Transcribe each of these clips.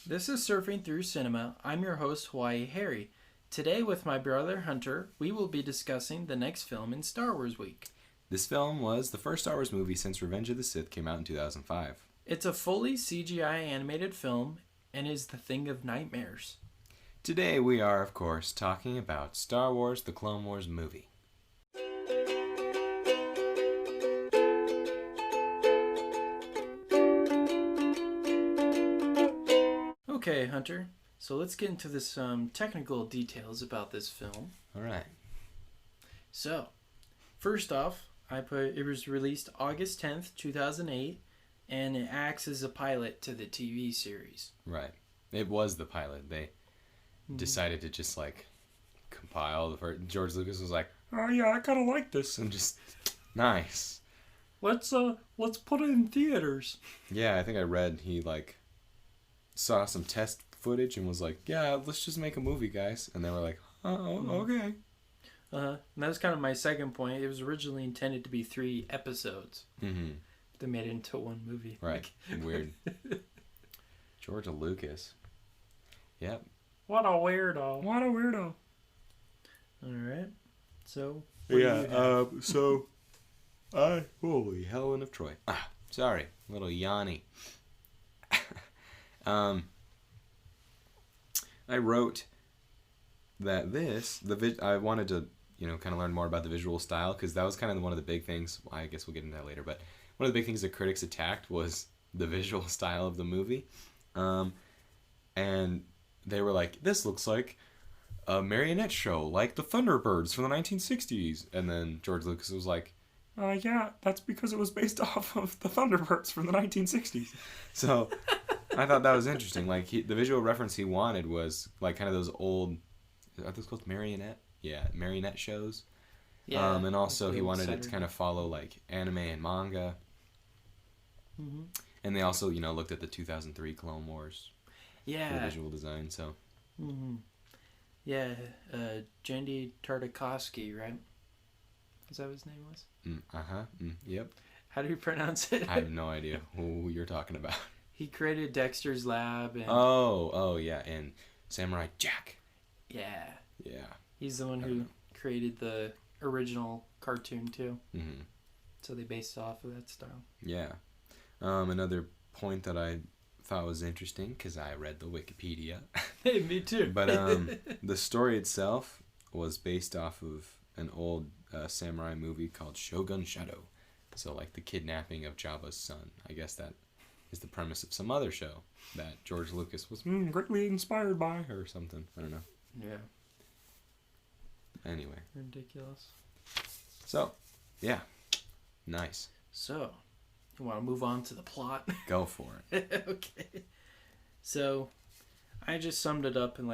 This is Surfing Through Cinema. I'm your host, Hawaii Harry. Today, with my brother Hunter, we will be discussing the next film in Star Wars Week. This film was the first Star Wars movie since Revenge of the Sith came out in 2005. It's a fully CGI animated film and is the thing of nightmares. Today we are, of course, talking about Star Wars The Clone Wars movie. Okay, Hunter, so let's get into some technical details about this film. Alright. So, first off, it was released August 10th, 2008, and it acts as a pilot to the TV series. Right. It was the pilot. They decided to just, compile the first... George Lucas was like, oh yeah, I kind of like this, and just... Nice. Let's put it in theaters. Yeah, I think I read he, saw some test footage and was like, yeah, let's just make a movie, guys. And they were like, oh, okay. And that was kind of my second point. It was originally intended to be 3 episodes. Mm-hmm. They made it into one movie. Right. Weird. George Lucas. Yep. What a weirdo. What a weirdo. Alright. So, holy Helen of Troy. Sorry. Little Yanni. I wrote that I wanted to, kind of learn more about the visual style, because that was kind of one of the big things. Well, I guess we'll get into that later, but one of the big things that critics attacked was the visual style of the movie. And they were like, this looks like a marionette show, like the Thunderbirds from the 1960s. And then George Lucas was like, yeah, that's because it was based off of the Thunderbirds from the 1960s. So I thought that was interesting. The visual reference he wanted was kind of those old, are those called marionette? Yeah, marionette shows. Yeah. And also he wanted it to kind of follow anime and manga. Mm-hmm. And they also, looked at the 2003 Clone Wars. Yeah. For the visual design, so. Mm-hmm. Yeah, Jandy Tartakovsky, right? Is that what his name was? Yep. How do you pronounce it? I have no idea who you're talking about. He created Dexter's Lab. And... Oh, yeah, and Samurai Jack. Yeah. Yeah. He's the one who created the original cartoon, too. Mm-hmm. So they based it off of that style. Yeah. Another point that I thought was interesting, because I read the Wikipedia. Hey, me too. But the story itself was based off of an old samurai movie called Shogun Shadow. So, the kidnapping of Jabba's son. I guess that is the premise of some other show that George Lucas was greatly inspired by, or something. I don't know. Yeah. Anyway. Ridiculous. So, yeah. Nice. So, you want to move on to the plot? Go for it. Okay. So, I just summed it up in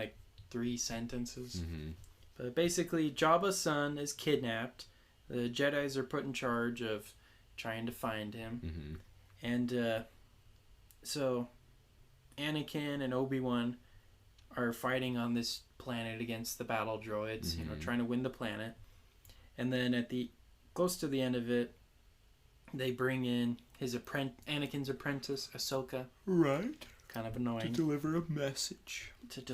3 sentences. Mm-hmm. But basically, Jabba's son is kidnapped. The Jedis are put in charge of trying to find him. Mm-hmm. And so Anakin and Obi-Wan are fighting on this planet against the battle droids, mm-hmm. Trying to win the planet. And then close to the end of it, they bring in Anakin's apprentice, Ahsoka. Right. Kind of annoying. To deliver a message. That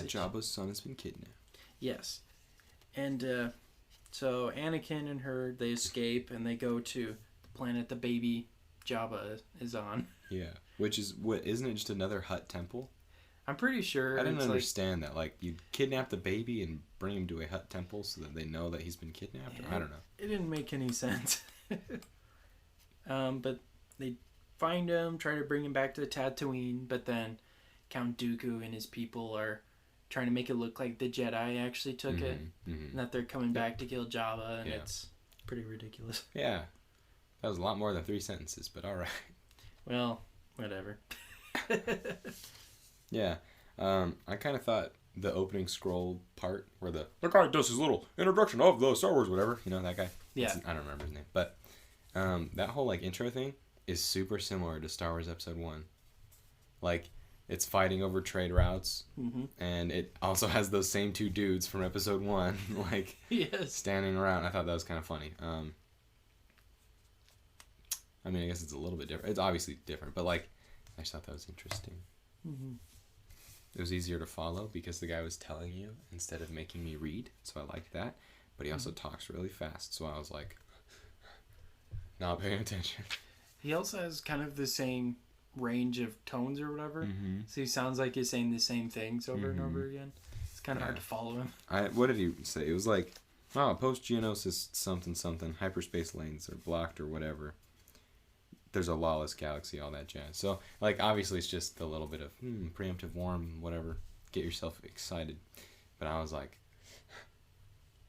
Jabba's son has been kidnapped. Yes. And so Anakin and her, they escape and they go to the planet the baby Jabba is on. Yeah. Which is, isn't it just another Hutt temple? I'm pretty sure. I didn't understand that. You kidnap the baby and bring him to a Hutt temple so that they know that he's been kidnapped? I don't know. It didn't make any sense. But they find him, try to bring him back to Tatooine, but then Count Dooku and his people are trying to make it look like the Jedi actually took mm-hmm, it, mm-hmm. and that they're coming back to kill Jabba, and it's pretty ridiculous. Yeah. That was a lot more than 3 sentences, but alright. Well, whatever. Yeah. I kind of thought the opening scroll part, where the guy does his little introduction of the Star Wars, whatever, that guy? Yeah. I don't remember his name, but that whole intro thing is super similar to Star Wars Episode 1. It's fighting over trade routes, mm-hmm. and it also has those same 2 dudes from Episode 1, yes. standing around. I thought that was kind of funny. I guess it's a little bit different. It's obviously different, but I just thought that was interesting. Mm-hmm. It was easier to follow because the guy was telling you instead of making me read, so I liked that. But he also talks really fast, so I was like, not paying attention. He also has kind of the same range of tones or whatever, so he sounds like he's saying the same things over and over again. It's kind of hard to follow him. What did he say? It was like, oh, post-geonosis something something, hyperspace lanes are blocked or whatever. There's a lawless galaxy, all that jazz. So, like, obviously it's just a little bit of preemptive warm, whatever. Get yourself excited. But I was like,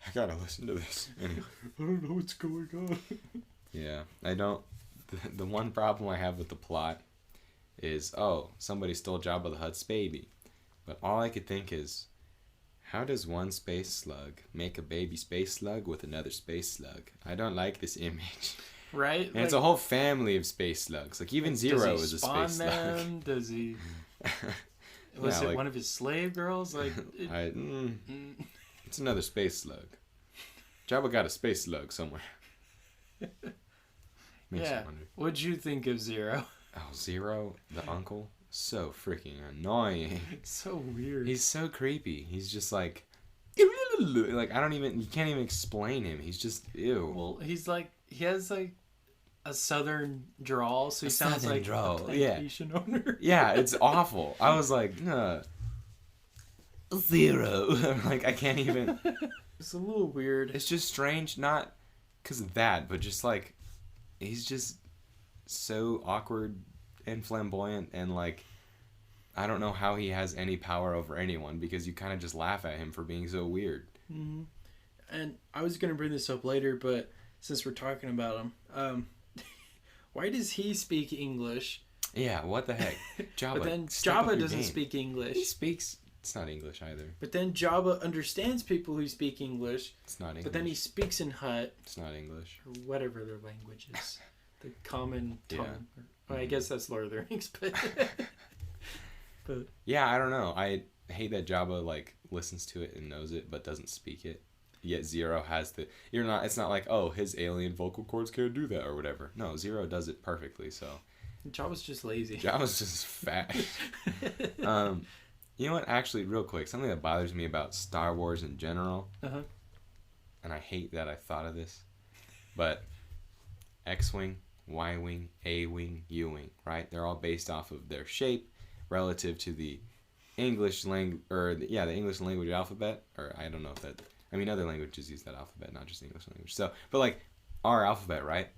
I gotta listen to this. Anyway, I don't know what's going on. Yeah, I don't. The one problem I have with the plot is, somebody stole Jabba the Hutt's baby. But all I could think is, how does one space slug make a baby space slug with another space slug? I don't like this image. Right? And it's a whole family of space slugs. Like, even Zero is a space slug. Does he... Was it one of his slave girls? Like, it's another space slug. Jabba got a space slug somewhere. Makes you wonder. What'd you think of Zero? Oh, Zero, the uncle, so freaking annoying. So weird. He's so creepy. He's just like you can't even explain him. He's just ew. Well, he has like a southern drawl, so he sounds like a plantation owner. Yeah, it's awful. I was like, Zero. Like, I can't even. It's a little weird. It's just strange, not because of that, but just like, he's just so awkward and flamboyant, and like, I don't know how he has any power over anyone, because you kind of just laugh at him for being so weird. Mm-hmm. And I was going to bring this up later, but since we're talking about him, why does he speak English? Yeah, what the heck? Jabba, but then Jabba doesn't speak English. He speaks... It's not English either. But then Jabba understands people who speak English. It's not English. But then he speaks in Hutt. It's not English. Or whatever their language is. The common tongue. Yeah. Well, I guess that's Lord of the Rings, but... Yeah, I don't know. I hate that Jabba, like, listens to it and knows it, but doesn't speak it. Yet Zero has the... It's not like, his alien vocal cords can't do that or whatever. No, Zero does it perfectly, so... Jabba's just lazy. Jabba's just fat. You know what? Actually, real quick, something that bothers me about Star Wars in general, and I hate that I thought of this, but X-Wing, Y-Wing, A-Wing, U-Wing, right? They're all based off of their shape relative to the English language, the English language alphabet, or I don't know if that... I mean, other languages use that alphabet, not just the English language. So, but like, our alphabet, right?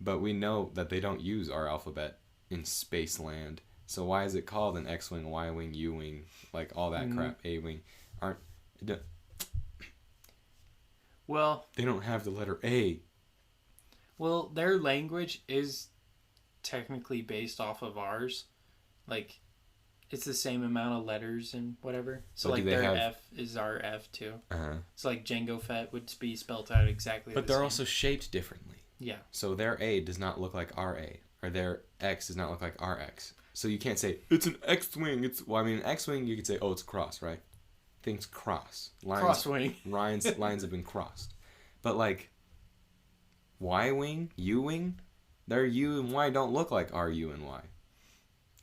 But we know that they don't use our alphabet in Spaceland. So why is it called an X-Wing, Y-Wing, U-Wing, like all that crap, A-Wing? Well... They don't have the letter A. Well, their language is technically based off of ours. Like, it's the same amount of letters and whatever. So, like, their F is our F, too. So, like, Jango Fett would be spelled out exactly the same. But they're also shaped differently. Yeah. So their A does not look like our A, or their X does not look like our X. So you can't say, it's an X-Wing. An X-Wing, you could say, it's a cross, right? Things cross. Crosswing. Lines have been crossed. But, like, Y-Wing, U-Wing, their U and Y don't look like our U and Y.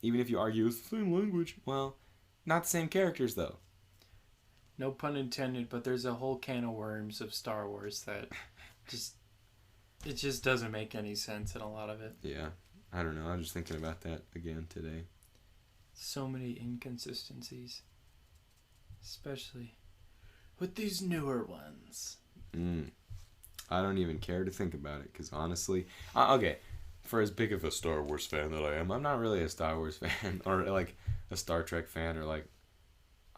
Even if you argue it's the same language. Well, not the same characters, though. No pun intended, but there's a whole can of worms of Star Wars that it just doesn't make any sense in a lot of it. Yeah. I don't know. I was just thinking about that again today. So many inconsistencies. Especially with these newer ones. I don't even care to think about it, because honestly... for as big of a Star Wars fan that I am, I'm not really a Star Wars fan, or like a Star Trek fan, or like...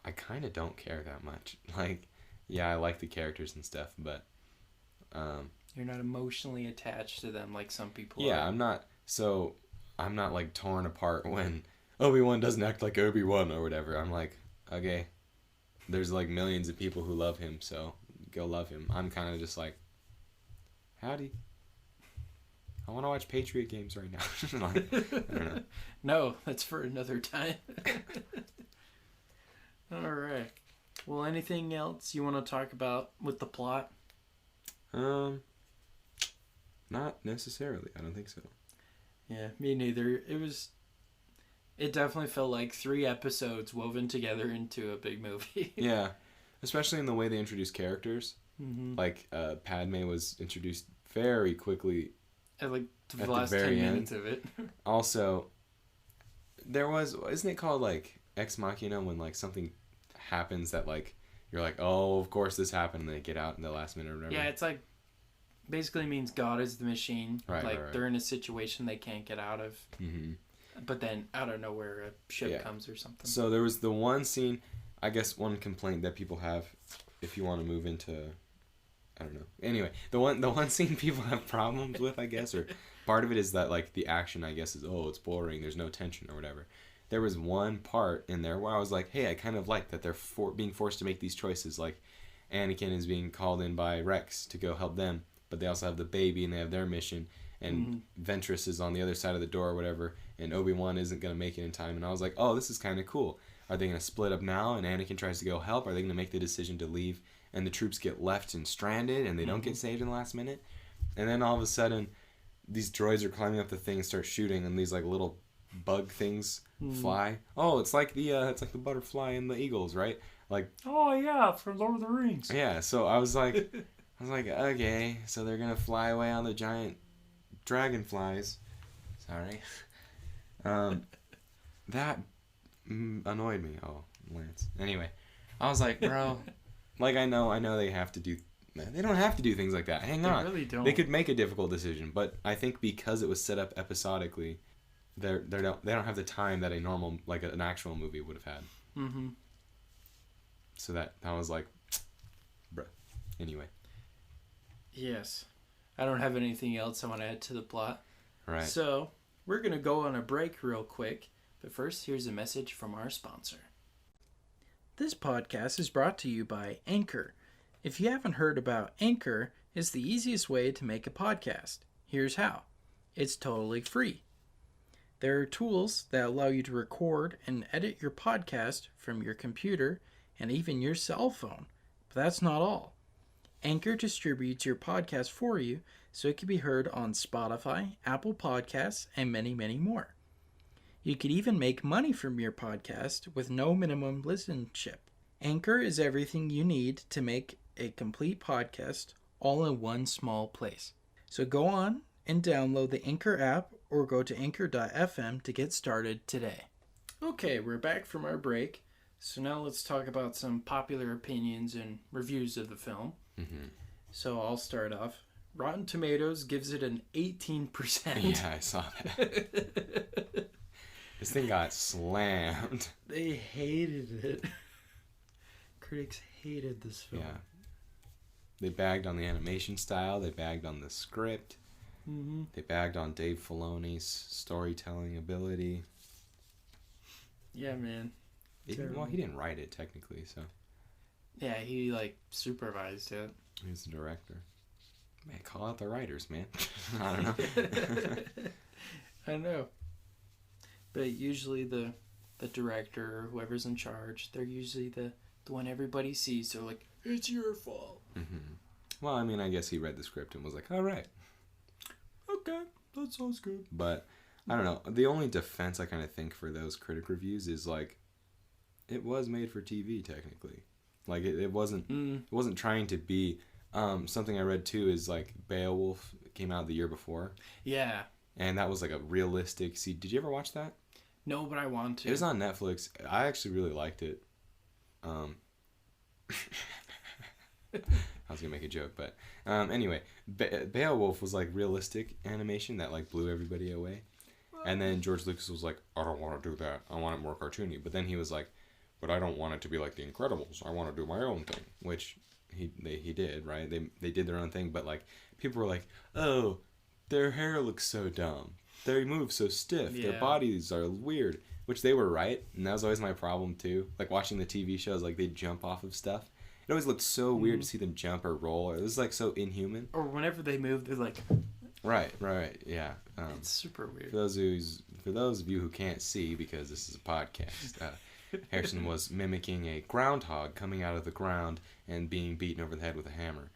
I kind of don't care that much. Like, yeah, I like the characters and stuff, but... You're not emotionally attached to them like some people are. Yeah, I'm not... So, I'm not, like, torn apart when Obi-Wan doesn't act like Obi-Wan or whatever. I'm like, okay, there's, like, millions of people who love him, so go love him. I'm kind of just like, howdy. I want to watch Patriot games right now. Like, I don't know. No, that's for another time. All right. Well, anything else you want to talk about with the plot? Not necessarily. I don't think so. Yeah, me neither. It definitely felt like 3 episodes woven together into a big movie. Yeah, especially in the way they introduced characters. Mm-hmm. Like, Padme was introduced very quickly. At like the At last the very 10 end. minutes of it. Also, isn't it called, like, Ex Machina, when, like, something happens that, like, you're like, oh, of course this happened, and they get out in the last minute or whatever. Yeah, it's like, basically means God is the machine. Right, like, right. they're in a situation they can't get out of. Mm-hmm. But then, out of nowhere, a ship comes or something. So there was the one scene, I guess one complaint that people have, if you want to move into, I don't know. Anyway, the one scene people have problems with, I guess, or part of it is that, like, the action, I guess, is, it's boring, there's no tension or whatever. There was one part in there where I was like, hey, I kind of like that they're being forced to make these choices. Like, Anakin is being called in by Rex to go help them, but they also have the baby and they have their mission. And Ventress is on the other side of the door or whatever, and Obi-Wan isn't going to make it in time. And I was like, oh, this is kind of cool. Are they going to split up now and Anakin tries to go help? Are they going to make the decision to leave and the troops get left and stranded and they don't get saved in the last minute? And then all of a sudden, these droids are climbing up the thing and start shooting, and these, like, little bug things fly. Oh, it's like the butterfly and the eagles, right? Like, oh yeah, from Lord of the Rings. Yeah, so I was like, okay, so they're going to fly away on the giant dragonflies. Sorry. That annoyed me. Oh, Lance. Anyway, I was like, bro, like, I know they have to do, they don't have to do things like that. Hang on. They really don't. They could make a difficult decision, but I think because it was set up episodically, they don't have the time that a normal, like, an actual movie would have had. Mm-hmm. So that was like, bruh. Anyway. Yes. I don't have anything else I want to add to the plot. Right. So, we're going to go on a break real quick. But first, here's a message from our sponsor. This podcast is brought to you by Anchor. If you haven't heard about Anchor, it's the easiest way to make a podcast. Here's how. It's totally free. There are tools that allow you to record and edit your podcast from your computer and even your cell phone. But that's not all. Anchor distributes your podcast for you so it can be heard on Spotify, Apple Podcasts, and many, many more. You could even make money from your podcast with no minimum listenership. Anchor is everything you need to make a complete podcast all in one small place. So go on and download the Anchor app or go to anchor.fm to get started today. Okay, we're back from our break. So now let's talk about some popular opinions and reviews of the film. Mm-hmm. So I'll start off. Rotten Tomatoes gives it an 18%. Yeah, I saw that. This thing got slammed. They hated it. Critics hated this film. Yeah. They bagged on the animation style. They bagged on the script. Mm-hmm. They bagged on Dave Filoni's storytelling ability. Yeah, man. He didn't write it technically, so. Yeah, he, like, supervised it. He's the director. Man, call out the writers, man. I don't know. I know. But usually the director or whoever's in charge, they're usually the one everybody sees. So, like, it's your fault. Mm-hmm. Well, I mean, I guess he read the script and was like, all right. Okay, that sounds good. But, I don't know. The only defense I kind of think for those critic reviews is, like, it was made for TV, technically. Like, it wasn't trying to be... something I read, too, is, like, Beowulf came out the year before. Yeah. And that was, like, a realistic... See, did you ever watch that? No, but I want to. It was on Netflix. I actually really liked it. I was going to make a joke, but... anyway, Beowulf was, like, realistic animation that, like, blew everybody away. And then George Lucas was like, I don't want to do that. I want it more cartoony. But then he was like, but I don't want it to be like The Incredibles. I want to do my own thing. Which he did, right? They did their own thing. But, like, people were like, oh, their hair looks so dumb. They move so stiff. Yeah. Their bodies are weird. Which they were right. And that was always my problem, too. Like, watching the TV shows, like, they'd jump off of stuff. It always looked so weird to see them jump or roll. It was, like, so inhuman. Or whenever they move, they're like... Right, yeah. It's super weird. For those of you who can't see, because this is a podcast, Harrison was mimicking a groundhog coming out of the ground and being beaten over the head with a hammer.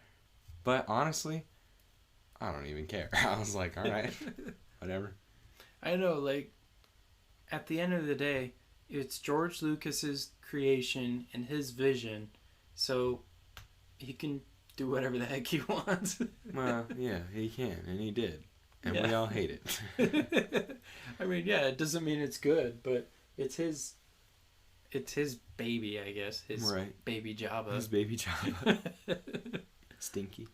But honestly, I don't even care. I was like, all right, whatever. I know, like, at the end of the day, it's George Lucas's creation and his vision, so he can do whatever the heck he wants. Well, yeah, he can, and he did. And we all hate it. I mean, yeah, it doesn't mean it's good, but it's his baby, I guess. His baby Jabba. His baby Jabba. Stinky.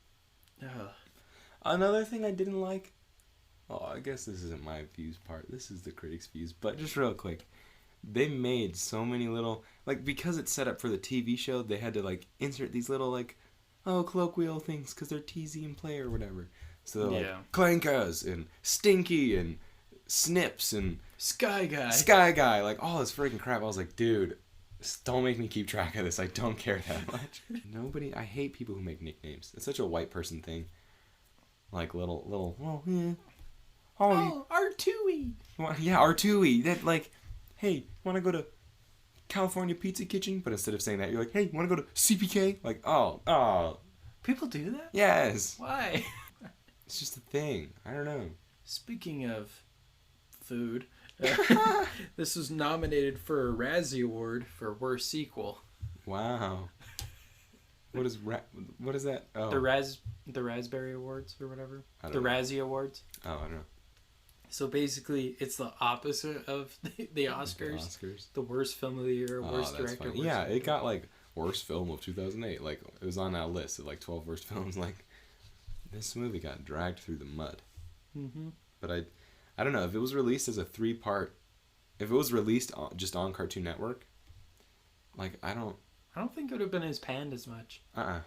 Ugh. Another thing I didn't like. Oh, I guess this isn't my views part. This is the critics' views. But just real quick. They made so many little... Like, because it's set up for the TV show, they had to, like, insert these little, like, colloquial things because they're teasy and play or whatever. So they're like, Clankas and Stinky and Snips and... Sky Guy. Like, all this freaking crap. I was like, dude, don't make me keep track of this. I don't care that much. I hate people who make nicknames. It's such a white person thing. Like, little, well, yeah. Oh, R2-y. Well, yeah, R2-y. That, like, hey, want to go to California Pizza Kitchen? But instead of saying that, you're like, hey, want to go to CPK? Like, oh. People do that? Yes. Why? It's just a thing. I don't know. Speaking of food, this was nominated for a Razzie Award for Worst Sequel. Wow. What is that? Oh. The Raspberry Awards or whatever. The Razzie Awards. Oh, I don't know. So basically, it's the opposite of the Oscars. The worst film of the year, worst director. Yeah, it got like worst film of 2008. Like it was on that list of like 12 worst films. Like this movie got dragged through the mud. Mm-hmm. But I don't know if it was released as a 3-part. If it was released just on Cartoon Network, like I don't think it would have been as panned as much. I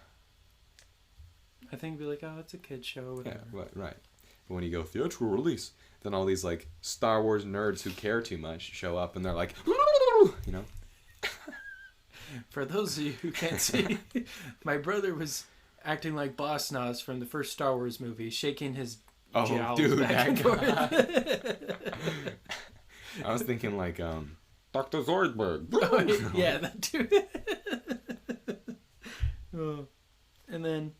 think it'd be like, oh, it's a kid's show. Whatever. Yeah, right. But when you go theatrical release, then all these like Star Wars nerds who care too much show up and they're like, you know. For those of you who can't see, my brother was acting like Boss Nass from the first Star Wars movie, shaking his jowls back and forth. I was thinking like Dr. Zoidberg. Oh, yeah, that too. Oh. And then,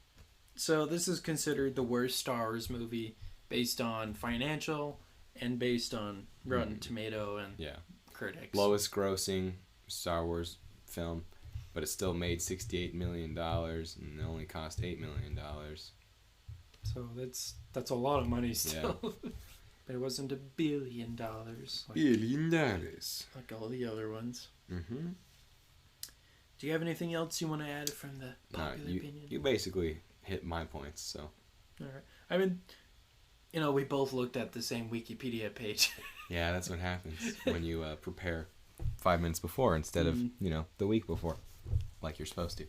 so this is considered the worst Star Wars movie based on financial and based on Rotten Tomato and critics. Lowest grossing Star Wars film, but it still made $68 million and it only cost $8 million. So that's a lot of money still. Yeah. But it wasn't $1 billion. Like all the other ones. Mm-hmm. Do you have anything else you want to add from the popular opinion? You basically hit my points, so. All right. I mean, we both looked at the same Wikipedia page. Yeah, that's what happens when you prepare 5 minutes before instead of, the week before, like you're supposed to.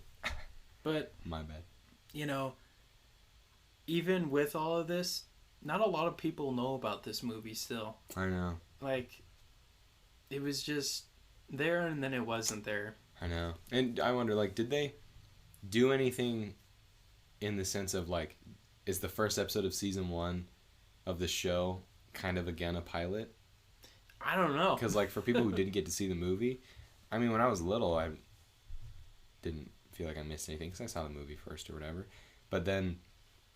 But my bad. Even with all of this, not a lot of people know about this movie still. I know. Like, it was just there and then it wasn't there. I know. And I wonder, like, did they do anything in the sense of, like, is the first episode of season 1 of the show kind of, again, a pilot? I don't know. Because, like, for people who didn't get to see the movie, I mean, when I was little, I didn't feel like I missed anything because I saw the movie first or whatever. But then,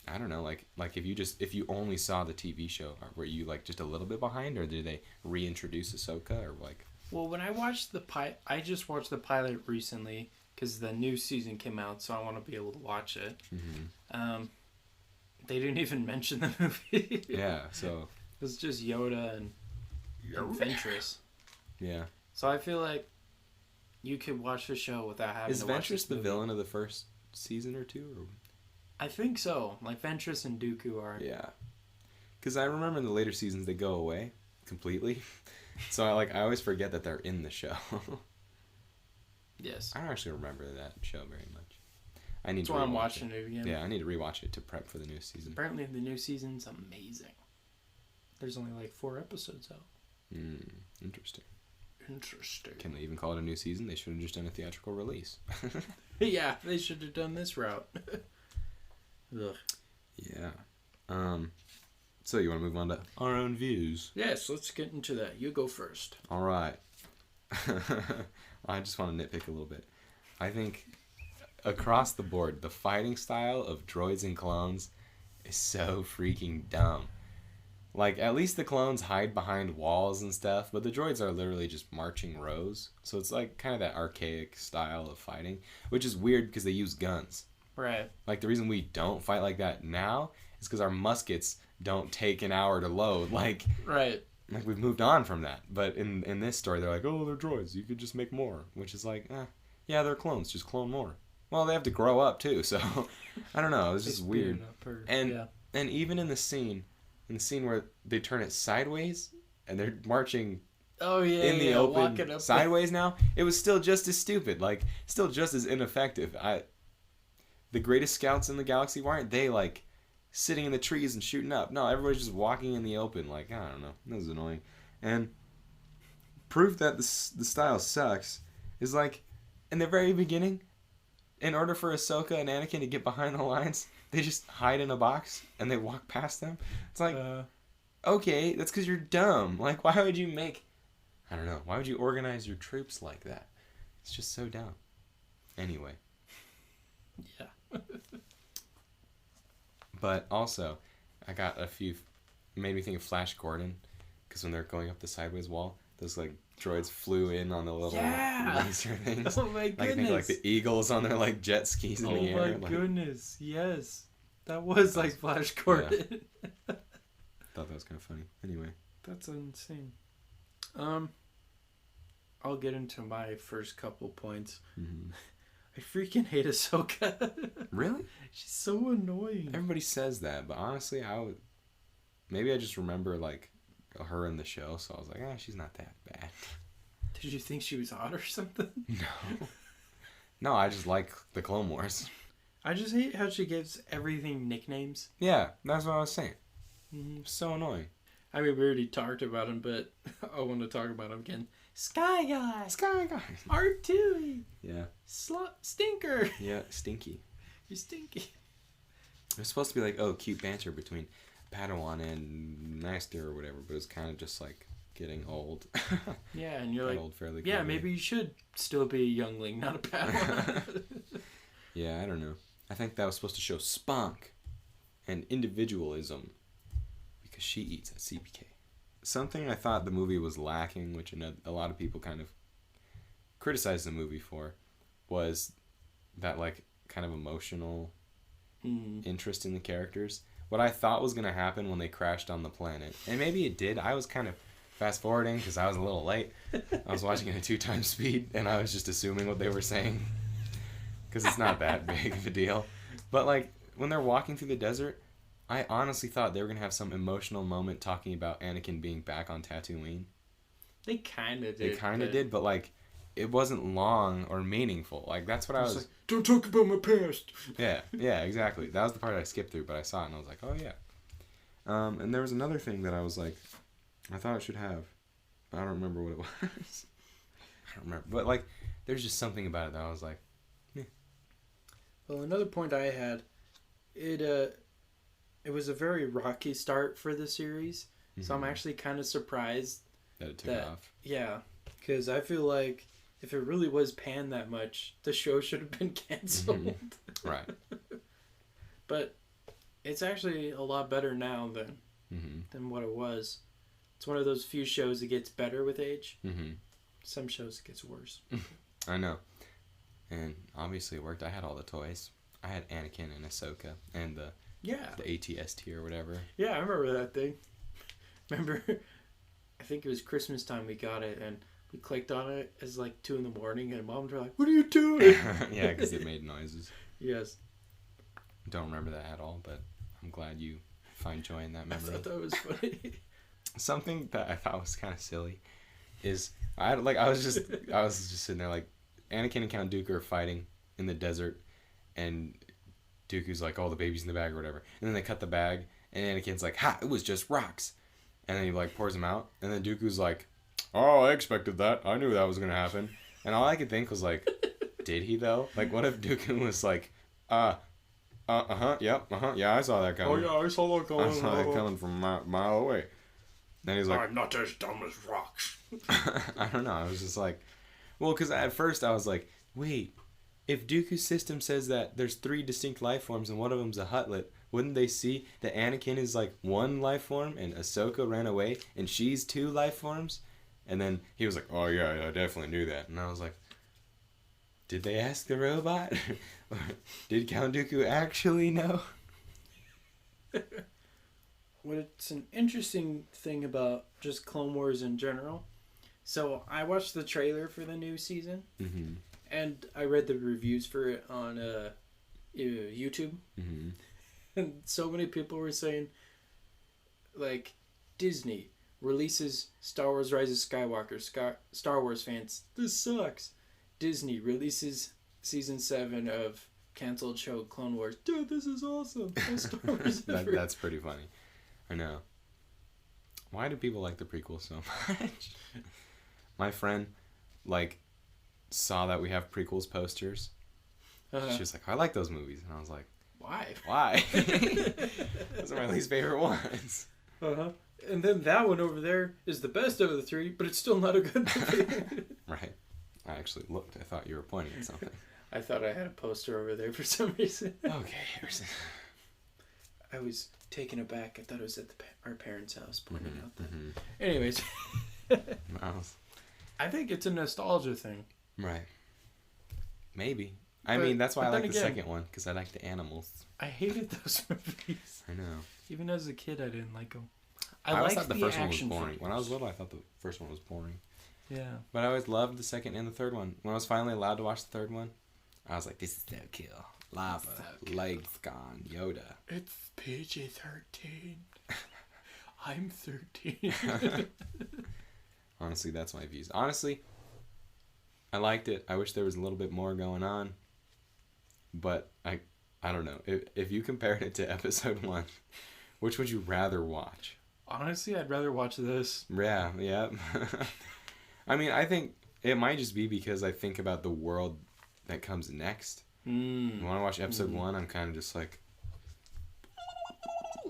I don't know, like if you only saw the TV show, were you, like, just a little bit behind, or did they reintroduce Ahsoka, or, like... Well, when I watched I just watched the pilot recently because the new season came out, so I want to be able to watch it. Mm-hmm. They didn't even mention the movie. Yeah, so... It was just Yoda and Ventress. Yeah. So I feel like you could watch the show without having to watch Ventress the villain of the first season or two? Or... I think so. Like, Ventress and Dooku are. Yeah. Because I remember in the later seasons they go away completely. So I always forget that they're in the show. Yes. I don't actually remember that show very much. That's why I'm watching it again. Yeah, I need to rewatch it to prep for the new season. Apparently the new season's amazing. There's only like 4 episodes out. Interesting. Interesting. Can they even call it a new season? They should have just done a theatrical release. Yeah, they should have done this route. Ugh. Yeah. So you want to move on to our own views? Yes, let's get into that. You go first. All right. I just want to nitpick a little bit. I think across the board, the fighting style of droids and clones is so freaking dumb. Like, at least the clones hide behind walls and stuff, but the droids are literally just marching rows. So it's like kind of that archaic style of fighting, which is weird because they use guns. Right. Like, the reason we don't fight like that now is because our muskets don't take an hour to load. Like, right. Like, we've moved on from that. But in this story, they're like, oh, they're droids. You could just make more. Which is like, yeah, they're clones. Just clone more. Well, they have to grow up, too. So, I don't know. It's just weird. And even in the scene where they turn it sideways and they're marching in the open up sideways now, it was still just as stupid. Like, still just as ineffective. The greatest scouts in the galaxy, why aren't they, like, sitting in the trees and shooting up? No, everybody's just walking in the open. Like, I don't know. That was annoying. And proof that the style sucks is, like, in the very beginning, in order for Ahsoka and Anakin to get behind the lines, they just hide in a box and they walk past them. It's like, okay, that's because you're dumb. Like, why would you why would you organize your troops like that? It's just so dumb. Anyway. Yeah. But also, I got made me think of Flash Gordon, because when they're going up the sideways wall, those, like, droids flew in on the little laser things. Oh my goodness. Like, I think, like, the eagles on their, like, jet skis in the air. Oh my goodness, yes. That was like Flash Gordon. Yeah. Thought that was kind of funny. Anyway. That's insane. I'll get into my first couple points. Mm-hmm. I freaking hate Ahsoka. Really? She's so annoying. Everybody says that, but honestly, maybe I just remember, like, her in the show, so I was like, she's not that bad. Did you think she was hot or something? No, I just like the Clone Wars. I just hate how she gives everything nicknames. Yeah, that's what I was saying. Mm-hmm. So annoying. I mean, we already talked about him, but I want to talk about him again. Sky Guy! R2! Yeah. Stinker! Yeah, stinky. You're stinky. It's supposed to be like, cute banter between Padawan and Master or whatever, but it's kind of just like getting old. Yeah, and you're like, old fairly yeah, quickly. maybe you should still be a youngling, not a Padawan. Yeah, I don't know. I think that was supposed to show spunk and individualism because she eats at CPK. Something I thought the movie was lacking, which a lot of people kind of criticized the movie for, was that, like, kind of emotional interest in the characters. What I thought was going to happen when they crashed on the planet, and maybe it did. I was kind of fast forwarding because I was a little late. I was watching it at 2x speed, and I was just assuming what they were saying because it's not that big of a deal. But, like, when they're walking through the desert, I honestly thought they were going to have some emotional moment talking about Anakin being back on Tatooine. They kind of did. They kind of did, but, like, it wasn't long or meaningful. Like, that's what I was... like, don't talk about my past. Yeah, exactly. That was the part I skipped through, but I saw it and I was like, oh, yeah. And there was another thing that I was like, I thought it should have, but I don't remember what it was. I don't remember. But, like, there's just something about it that I was like, Well, another point I had, it was a very rocky start for the series, so I'm actually kind of surprised that it took off. Yeah, because I feel like if it really was panned that much, the show should have been canceled. Right. But it's actually a lot better now than what it was. It's one of those few shows that gets better with age. Some shows it gets worse. I know. And obviously it worked. I had all the toys. I had Anakin and Ahsoka and the ATST or whatever. Yeah, I remember that thing. Remember, I think it was Christmas time we got it, and we clicked on it as like 2 a.m, and Moms were like, "What are you doing?" Yeah, because it made noises. Yes. Don't remember that at all, but I'm glad you find joy in that memory. I thought that was funny. Something that I thought was kind of silly is I was just sitting there like Anakin and Count Dooku are fighting in the desert, and Dooku's like, "Oh, the baby's in the bag" or whatever, and then they cut the bag, and Anakin's like, "Ha! It was just rocks," and then he like pours them out, and then Dooku's like, "Oh, I expected that. I knew that was gonna happen," and all I could think was like, "Did he though? Like, what if Dooku was like, yeah, I saw that coming. Oh yeah, I saw that coming. I saw that coming from a mile away." Then he's like, "I'm not as dumb as rocks." I don't know. I was just like, well, because at first I was like, wait, if Dooku's system says that there's 3 distinct life forms and one of them's a Huttlet, wouldn't they see that Anakin is like one life form and Ahsoka ran away and she's two life forms? And then he was like, oh yeah, I definitely knew that. And I was like, did they ask the robot? Or did Count Dooku actually know? What's an interesting thing about just Clone Wars in general, so I watched the trailer for the new season, Mm-hmm. and I read the reviews for it on YouTube, Mm-hmm. and so many people were saying, like, Disney releases Star Wars Rise of Skywalker. Star Wars fans, this sucks. Disney releases season 7 of canceled show Clone Wars. Dude, this is awesome. Best Star Wars ever. That's pretty funny. I know. Why do people like the prequel so much? My friend, like, saw that we have prequels posters. She was like, I like those movies. And I was like, Why? why? Those are my least favorite ones. Uh-huh. And then that one over there is the best of the three, but it's still not a good movie. Right. I actually looked. I thought you were pointing at something. I thought I had a poster over there for some reason. Okay, here's I was taken aback. I thought it was at our parents' house pointing out that. Mm-hmm. Anyways. Mouse. I think it's a nostalgia thing. Right. Maybe. I mean, that's why I like the second one, because I like the animals. I hated those movies. I know. Even as a kid, I didn't like them. I always thought the first one was action boring. figures. When I was little, I thought the first one was boring. Yeah. But I always loved the second and the third one. When I was finally allowed to watch the third one, I was like, this is so cool. Lava, legs gone, Yoda. It's PG-13. I'm 13. Honestly, that's my views. Honestly, I liked it. I wish there was a little bit more going on. But I don't know. If you compared it to episode 1, which would you rather watch? Honestly, I'd rather watch this. Yeah. I mean, I think it might just be because I think about the world that comes next. When I watch episode 1, I'm kind of just like,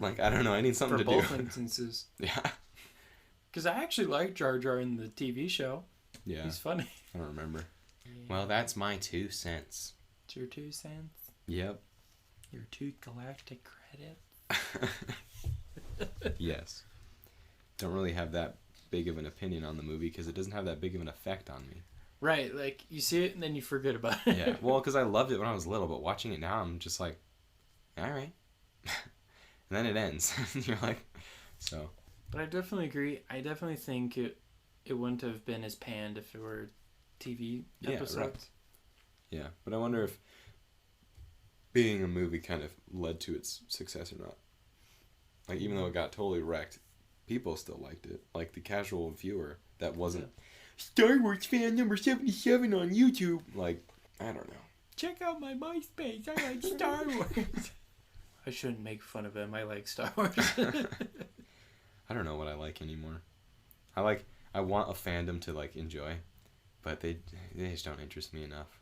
I don't know, I need something to do. For both instances. Yeah. Because I actually like Jar Jar in the TV show. Yeah. He's funny. I don't remember. Yeah. Well, that's my 2 cents. It's your 2 cents? Yep. Your 2 galactic credits? Yes. Don't really have that big of an opinion on the movie because it doesn't have that big of an effect on me. Right, like, you see it and then you forget about it. Yeah, well, because I loved it when I was little, but watching it now, I'm just like, all right. And then it ends. You're like, so. But I definitely agree. I definitely think it wouldn't have been as panned if it were TV episodes. Right. Yeah, but I wonder if being a movie kind of led to its success or not. Like, even though it got totally wrecked, people still liked it. Like, the casual viewer that wasn't Star Wars fan number 77 on YouTube. Like, I don't know. Check out my MySpace. I like Star Wars. I shouldn't make fun of him. I like Star Wars. I don't know what I like anymore. I want a fandom to, like, enjoy, but they just don't interest me enough.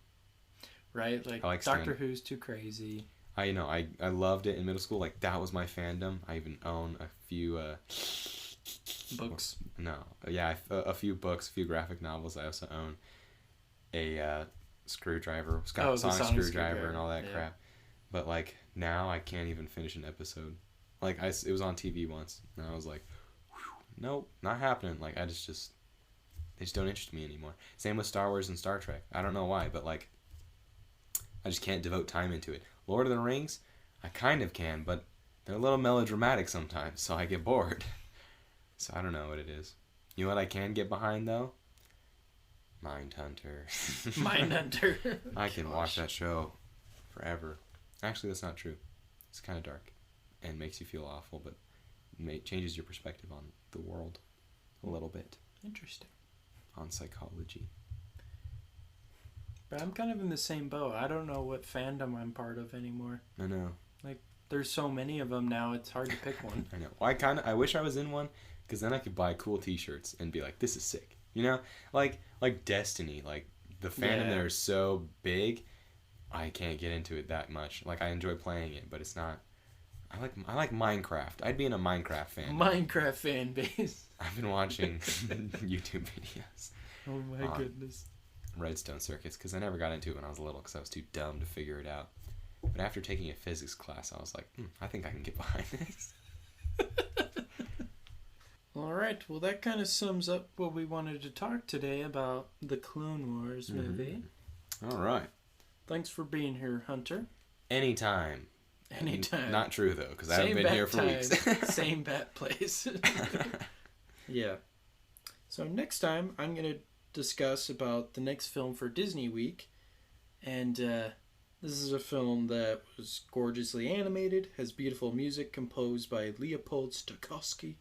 Right? Like Doctor Who's too crazy. I know. I loved it in middle school. Like, that was my fandom. I even own a few books. No. Yeah, a few books, a few graphic novels. I also own a screwdriver, sonic screwdriver and all that crap. But, like, now I can't even finish an episode. Like, it was on TV once, and I was like, nope, not happening. Like, they just don't interest me anymore. Same with Star Wars and Star Trek. I don't know why, but, like, I just can't devote time into it. Lord of the Rings, I kind of can, but they're a little melodramatic sometimes, so I get bored. So I don't know what it is. You know what I can get behind, though? Mindhunter. Mindhunter. I can watch that show forever. Actually, that's not true. It's kind of dark and makes you feel awful, but changes your perspective on the world a little bit. Interesting. On psychology. But I'm kind of in the same boat. I don't know what fandom I'm part of anymore. I know. Like, there's so many of them now, it's hard to pick one. I know. Well, I wish I was in one, because then I could buy cool t-shirts and be like, this is sick. You know? Like Destiny. Like, the fandom there is so big, I can't get into it that much. Like, I enjoy playing it, but it's not... I like Minecraft. I'd be in a Minecraft fan. Minecraft fan base. I've been watching YouTube videos. Oh my goodness. Redstone Circuits, because I never got into it when I was little, because I was too dumb to figure it out. But after taking a physics class, I was like, I think I can get behind this. All right. Well, that kind of sums up what we wanted to talk today about the Clone Wars movie. All right. Thanks for being here, Hunter. Anytime. Not true, though, because I haven't been here for weeks. Same bat place. Yeah. So next time, I'm going to discuss about the next film for Disney Week. And this is a film that was gorgeously animated, has beautiful music composed by Leopold Stokowski.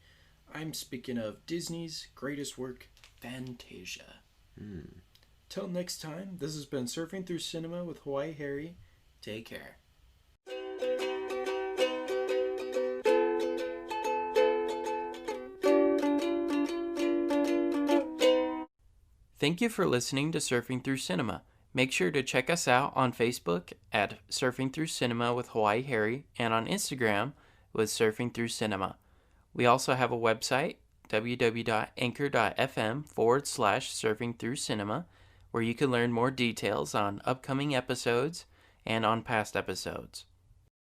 I'm speaking of Disney's greatest work, Fantasia. Till next time, this has been Surfing Through Cinema with Hawaii Harry. Take care. Thank you for listening to Surfing Through Cinema. Make sure to check us out on Facebook at Surfing Through Cinema with Hawaii Harry and on Instagram with Surfing Through Cinema. We also have a website, www.anchor.fm/Surfing Through Cinema, where you can learn more details on upcoming episodes and on past episodes.